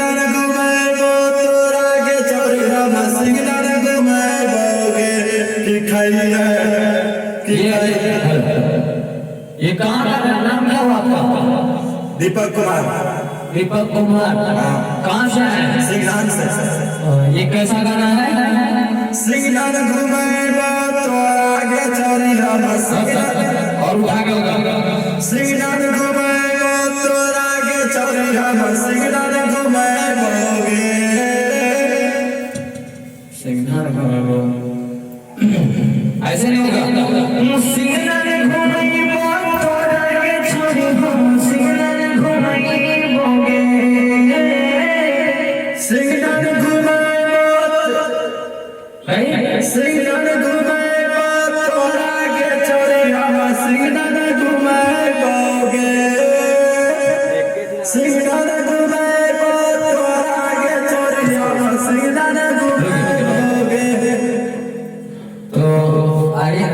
सिंगदान घुमाएबो तोरा के चौरी हम सिंगदान घुमाएबोगे कि खैया कि ये कहाँ का नाम क्या हुआ आपका? दीपक कुमार। दीपक कुमार कहाँ से है? सिंगदान से। ये कैसा गाना है? सिंगदान घुमाएबो तोरा के चौरी हम सिंगदान और उठा के होगा सिंगदान घुमाएबो तोरा के चौरी हम सिंगदान घुमाएबोगे सिंगदान घुमाएबो ऐसे नहीं होगा सिंगदान घुमाएबो तोरा के चौरी हम सिंगदान घुमाएबोगे सिंगदान घुमाएबो सिंगदान घुमाएबो तोरा के चौरी हम सिंगदान घुमाएबोगे सिंगदान घुमाएबो तोरा के चौरी हम सिंगदान घुमाएबोगे। तो आइए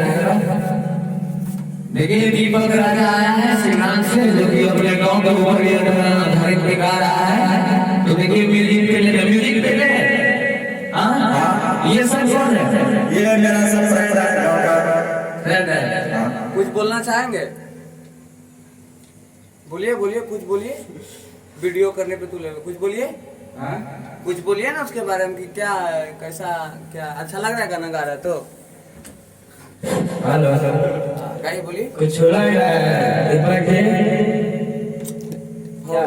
देखिए दीपक राजा आया है सिंगदान से जो कि अपने गांव के ऊपर ये आधारित पे गा रहा है। तो देखिए म्यूजिक पे ले हाँ ये सब कौन है? ये मेरा सब फ्रेंड है गाँव का। फ्रेंड है। कुछ बोलना चाहेंगे? बोलिए बोलिए कुछ बोलिए। वीडियो करने पे तू ले लो, कुछ बोलिए। कुछ बोलिए ना उसके बारे में कि क्या कैसा क्या अच्छा लग रहा है गाना गा रहा है तो हेलो गाइए बोलिए। कुछ छोड़ा दीपक है क्या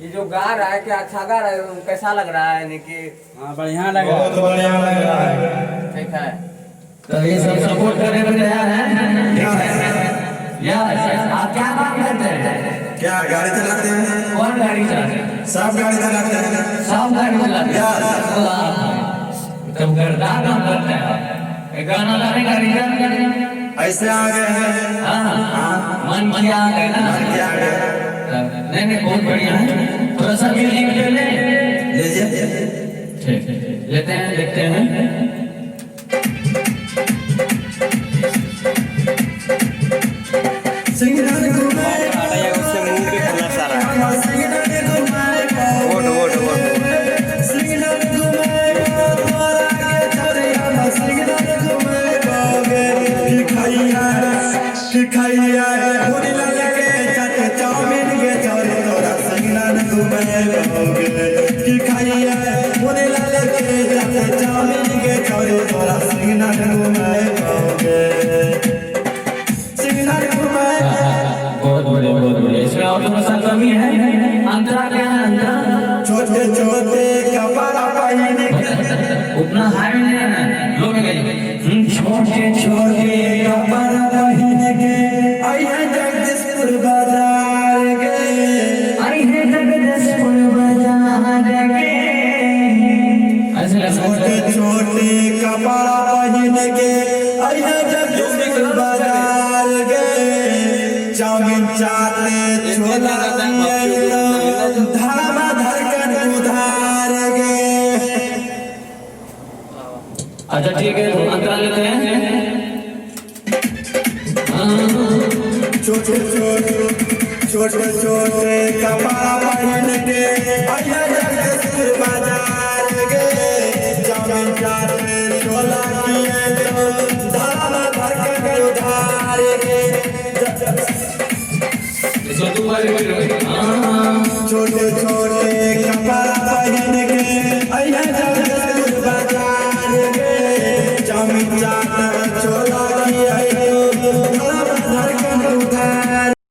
ये जो गा रहा है क्या अच्छा गा रहा है कैसा लग रहा है यानी कि हाँ बढ़िया लगा। बहुत बढ़िया लग रहा है। ठीक है। तो ये सब सपोर्ट करने में तैयार है यार आप क्या काम करते हैं? क्या गाड़ी चलाते हैं? कौन गाड़ी चलाते हैं? सब गाड़ी चलाते हैं। सब गाड़ी चलाते हैं तुम गरदार काम करते हैं गाना गाने का रीजन ऐसे आ गए हैं। हाँ मन किया आ गए ना क्या आ गए? नहीं नहीं बहुत बढ़िया है। थोड़ा सा म्यूजिक ले ले लीजिए। ठीक लेते हैं देखते हैं। सिंगदान घुमाएबो उससे मुंह पे खुला सारा हम सिंगदान घुमाएबो सिंगदान घुमाएबो तोरा के चौरी हम सिंगदान घुमाएबोगे कि खैया पूरी लाल के चट चाउमीन के चौरी तोरा सिंगदान घुमाएबोगे कि खैया पूरी लाल के चट चाउमीन के चौरी तोरा सिंगदान घुमाएबोगे सिंगदान घुमाएबो। बहुत बढ़िया इसमें और थोड़ा सा कमी है। अंतरा क्या है? अंतरा छोटे छोटे कपड़ा पहने के उतना हाई नहीं है लो में गई छोटे छोटे कपड़ा पहने के आई है जगदीशपुर बाजार के आई है जगदीशपुर बाजार के ऐसे छोटे छोटे कपड़ा पहने के आई है जगदीशपुर बाजार के चाउमीन चाटे छोला धामा धड़कन उधार के। अच्छा ठीक है अंतरा लेते हैं। छोटे छोटे कपड़ा पहन के आया जगदीशपुर बाजार के चाउमीन चाटे छोला किए तो धामा धड़कन उधार के। छोटे छोटे कपड़ा पहन के आया जगदीशपुर बाजार के चाउमीन चाटे छोला